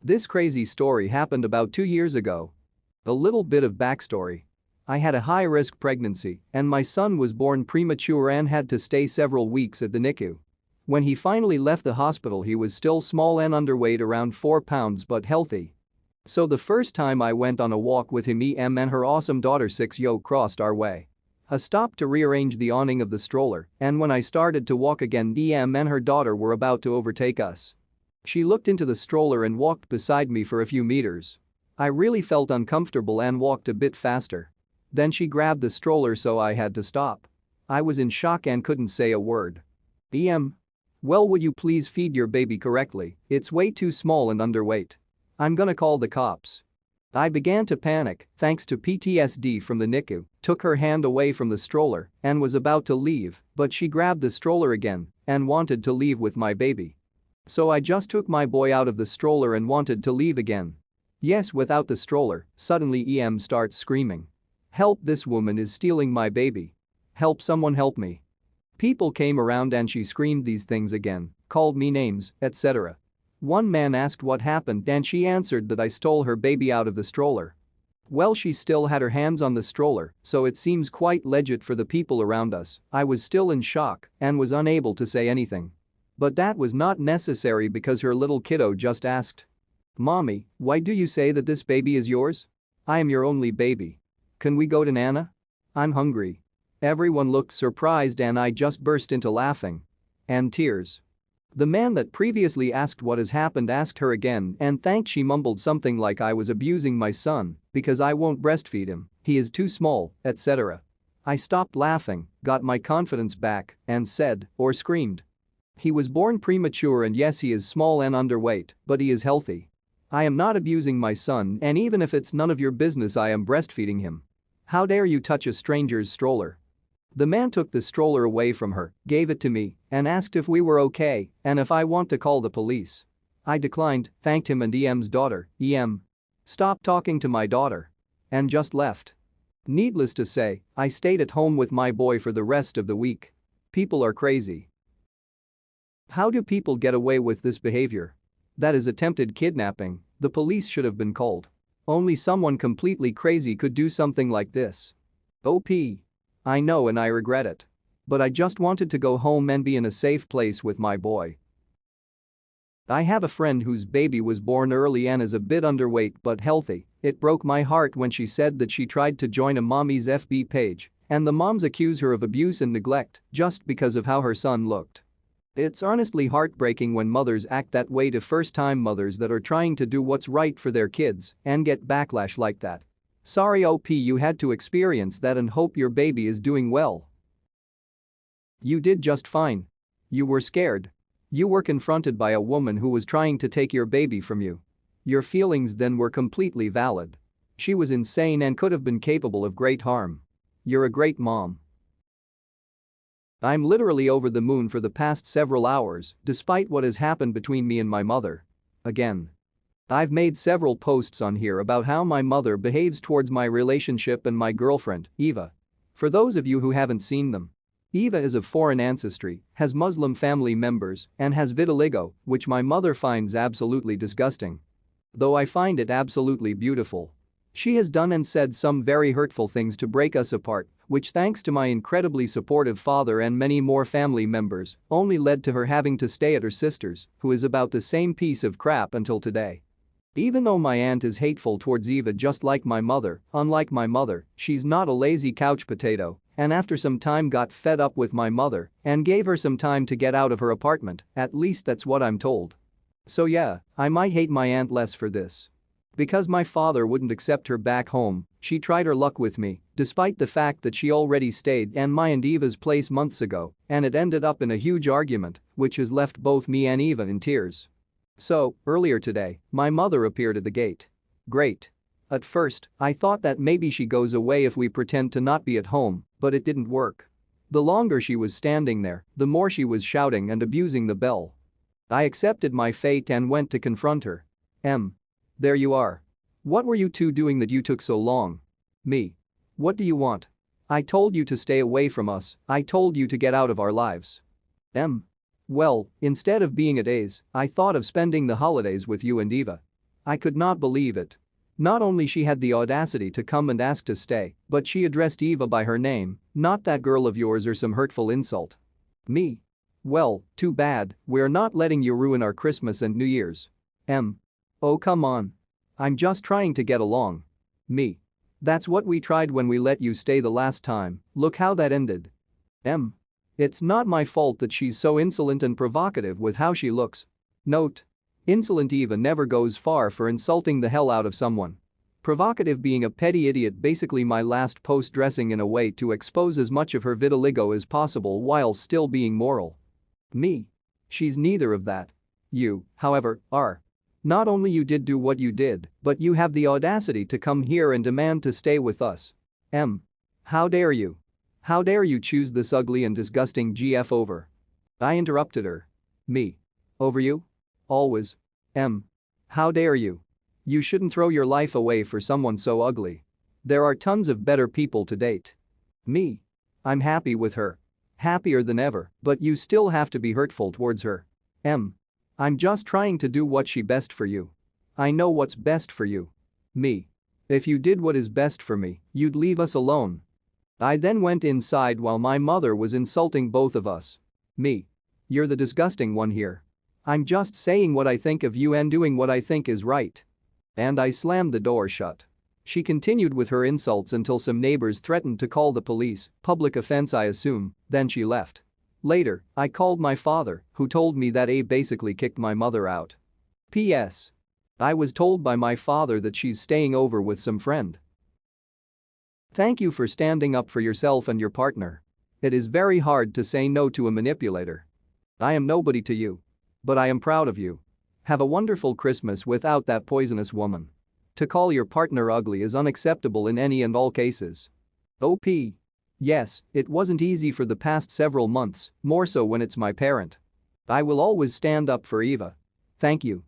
This crazy story happened about 2 years ago. A little bit of backstory. I had a high-risk pregnancy and my son was born premature and had to stay several weeks at the NICU. When he finally left the hospital he was still small and underweight, around 4 pounds, but healthy. So the first time I went on a walk with him, and her awesome daughter 6 crossed our way. I stopped to rearrange the awning of the stroller, and when I started to walk again, and her daughter were about to overtake us. She looked into the stroller and walked beside me for a few meters. I really felt uncomfortable and walked a bit faster. Then she grabbed the stroller, so I had to stop. I was in shock and couldn't say a word. Well, would you please feed your baby correctly? It's way too small and underweight. I'm gonna call the cops. I began to panic, thanks to PTSD from the NICU, took her hand away from the stroller and was about to leave, but she grabbed the stroller again and wanted to leave with my baby. So I just took my boy out of the stroller and wanted to leave again. Yes, without the stroller. Suddenly starts screaming. "Help, this woman is stealing my baby. Help, someone help me." People came around and she screamed these things again, called me names, etc. One man asked what happened and she answered that I stole her baby out of the stroller. Well, she still had her hands on the stroller, so it seems quite legit for the people around us. I was still in shock and was unable to say anything. But that was not necessary because her little kiddo just asked, "Mommy, why do you say that this baby is yours? I am your only baby. Can we go to Nana? I'm hungry." Everyone looked surprised and I just burst into laughing. And tears. The man that previously asked what has happened asked her again and thanked. She mumbled something like I was abusing my son because I won't breastfeed him, he is too small, etc. I stopped laughing, got my confidence back, and said, or screamed, "He was born premature and yes, he is small and underweight, but he is healthy. I am not abusing my son, and even if it's none of your business, I am breastfeeding him. How dare you touch a stranger's stroller?" The man took the stroller away from her, gave it to me, and asked if we were okay and if I want to call the police. I declined, thanked him and EM's daughter, stopped talking to my daughter, and just left. Needless to say, I stayed at home with my boy for the rest of the week. People are crazy. How do people get away with this behavior? That is attempted kidnapping. The police should have been called. Only someone completely crazy could do something like this. OP. I know and I regret it. But I just wanted to go home and be in a safe place with my boy. I have a friend whose baby was born early and is a bit underweight but healthy. It broke my heart when she said that she tried to join a mommy's FB page and the moms accuse her of abuse and neglect just because of how her son looked. It's honestly heartbreaking when mothers act that way to first-time mothers that are trying to do what's right for their kids and get backlash like that. Sorry OP you had to experience that and hope your baby is doing well. You did just fine. You were scared. You were confronted by a woman who was trying to take your baby from you. Your feelings then were completely valid. She was insane and could have been capable of great harm. You're a great mom. I'm literally over the moon for the past several hours, despite what has happened between me and my mother. Again. I've made several posts on here about how my mother behaves towards my relationship and my girlfriend, Eva. For those of you who haven't seen them, Eva is of foreign ancestry, has Muslim family members, and has vitiligo, which my mother finds absolutely disgusting. Though I find it absolutely beautiful. She has done and said some very hurtful things to break us apart, which thanks to my incredibly supportive father and many more family members, only led to her having to stay at her sister's, who is about the same piece of crap until today. Even though my aunt is hateful towards Eva just like my mother, unlike my mother, she's not a lazy couch potato, and after some time got fed up with my mother and gave her some time to get out of her apartment, at least that's what I'm told. So yeah, I might hate my aunt less for this. Because my father wouldn't accept her back home, she tried her luck with me, despite the fact that she already stayed at my and Eva's place months ago, and it ended up in a huge argument, which has left both me and Eva in tears. So, earlier today, my mother appeared at the gate. Great. At first, I thought that maybe she goes away if we pretend to not be at home, but it didn't work. The longer she was standing there, the more she was shouting and abusing the bell. I accepted my fate and went to confront her. There you are. What were you two doing that you took so long? Me. What do you want? I told you to stay away from us, I told you to get out of our lives. Well, instead of being at A's, I thought of spending the holidays with you and Eva. I could not believe it. Not only she had the audacity to come and ask to stay, but she addressed Eva by her name, not that girl of yours or some hurtful insult. Me. Well, too bad, we're not letting you ruin our Christmas and New Year's. Oh come on. I'm just trying to get along. Me. That's what we tried when we let you stay the last time, look how that ended. It's not my fault that she's so insolent and provocative with how she looks. Note. Insolent Eva never goes far for insulting the hell out of someone. Provocative being a petty idiot, basically my last post dressing in a way to expose as much of her vitiligo as possible while still being moral. Me. She's neither of that. You, however, are. Not only you did do what you did, but you have the audacity to come here and demand to stay with us. How dare you? How dare you choose this ugly and disgusting GF over? I interrupted her. Me. Over you? Always. How dare you? You shouldn't throw your life away for someone so ugly. There are tons of better people to date. Me. I'm happy with her. Happier than ever, but you still have to be hurtful towards her. I'm just trying to do what's best for you. I know what's best for you. Me. If you did what is best for me, you'd leave us alone. I then went inside while my mother was insulting both of us. Me. You're the disgusting one here. I'm just saying what I think of you and doing what I think is right. And I slammed the door shut. She continued with her insults until some neighbors threatened to call the police, public offense I assume, then she left. Later, I called my father, who told me that A basically kicked my mother out. P.S. I was told by my father that she's staying over with some friend. Thank you for standing up for yourself and your partner. It is very hard to say no to a manipulator. I am nobody to you. But I am proud of you. Have a wonderful Christmas without that poisonous woman. To call your partner ugly is unacceptable in any and all cases. OP. Yes, it wasn't easy for the past several months, more so when it's my parent. I will always stand up for Eva. Thank you.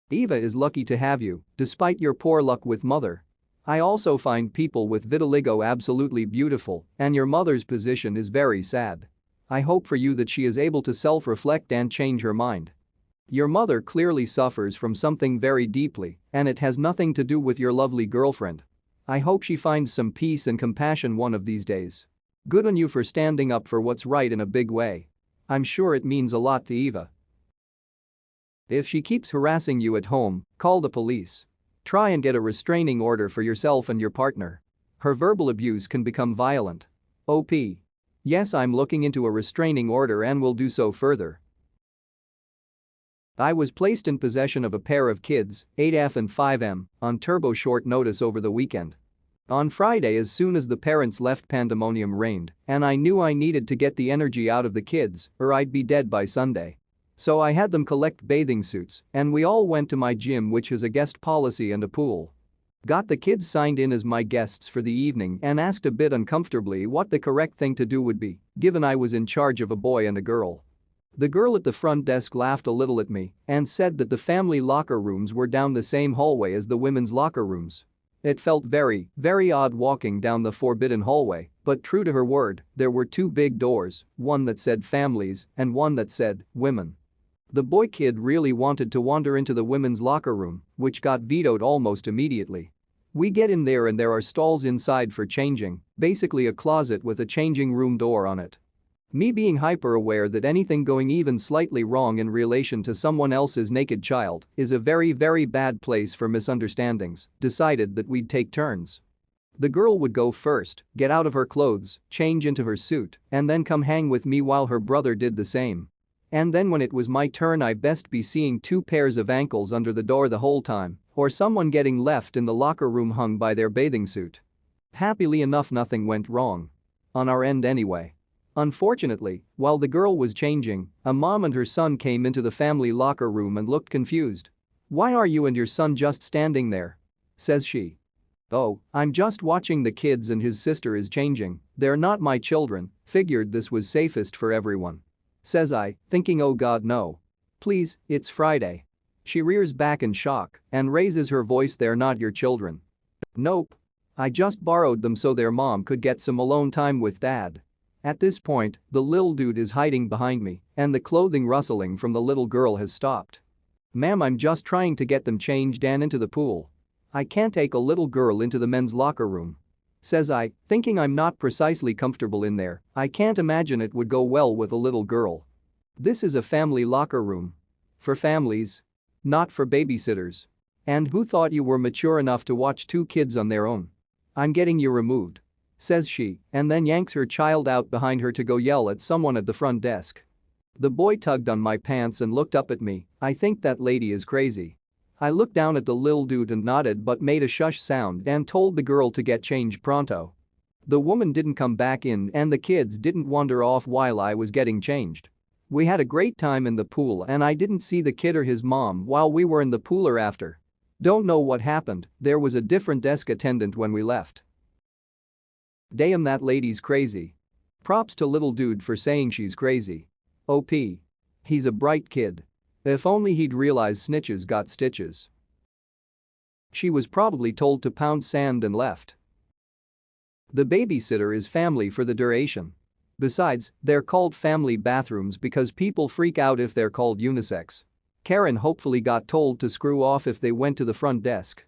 Eva is lucky to have you, despite your poor luck with mother. I also find people with vitiligo absolutely beautiful, and your mother's position is very sad. I hope for you that she is able to self-reflect and change her mind. Your mother clearly suffers from something very deeply, and it has nothing to do with your lovely girlfriend. I hope she finds some peace and compassion one of these days. Good on you for standing up for what's right in a big way. I'm sure it means a lot to Eva. If she keeps harassing you at home, call the police. Try and get a restraining order for yourself and your partner. Her verbal abuse can become violent. OP. Yes, I'm looking into a restraining order and will do so further. I was placed in possession of a pair of kids, 8F and 5M, on turbo short notice over the weekend. On Friday, as soon as the parents left, pandemonium reigned, and I knew I needed to get the energy out of the kids or I'd be dead by Sunday. So I had them collect bathing suits and we all went to my gym, which has a guest policy and a pool. Got the kids signed in as my guests for the evening and asked a bit uncomfortably what the correct thing to do would be, given I was in charge of a boy and a girl. The girl at the front desk laughed a little at me and said that the family locker rooms were down the same hallway as the women's locker rooms. It felt very, very odd walking down the forbidden hallway, but true to her word, there were two big doors, one that said families and one that said women. The boy kid really wanted to wander into the women's locker room, which got vetoed almost immediately. We get in there and there are stalls inside for changing, basically a closet with a changing room door on it. Me being hyper aware that anything going even slightly wrong in relation to someone else's naked child is a very, very bad place for misunderstandings, decided that we'd take turns. The girl would go first, get out of her clothes, change into her suit, and then come hang with me while her brother did the same. And then when it was my turn, I best be seeing two pairs of ankles under the door the whole time, or someone getting left in the locker room hung by their bathing suit. Happily enough, nothing went wrong. On our end anyway. Unfortunately, while the girl was changing, a mom and her son came into the family locker room and looked confused. "Why are you and your son just standing there?" says she. "Oh, I'm just watching the kids and his sister is changing, they're not my children, figured this was safest for everyone," says I, thinking oh god no. Please, it's Friday. She rears back in shock and raises her voice, "They're not your children." "Nope. I just borrowed them so their mom could get some alone time with dad." At this point, the lil dude is hiding behind me and the clothing rustling from the little girl has stopped. Ma'am, I'm just trying to get them changed and into the pool. I can't take a little girl into the men's locker room. Says I, thinking I'm not precisely comfortable in there. I can't imagine it would go well with a little girl. This is a family locker room. For families. Not for babysitters. And who thought you were mature enough to watch two kids on their own? I'm getting you removed. Says she, and then yanks her child out behind her to go yell at someone at the front desk. The boy tugged on my pants and looked up at me. I think that lady is crazy. I looked down at the lil dude and nodded but made a shush sound and told the girl to get changed pronto. The woman didn't come back in and the kids didn't wander off while I was getting changed. We had a great time in the pool and I didn't see the kid or his mom while we were in the pool or after. Don't know what happened, there was a different desk attendant when we left. Damn, that lady's crazy. Props to little dude for saying she's crazy. OP. He's a bright kid. If only he'd realize snitches got stitches. She was probably told to pound sand and left. The babysitter is family for the duration. Besides, they're called family bathrooms because people freak out if they're called unisex. Karen hopefully got told to screw off if they went to the front desk.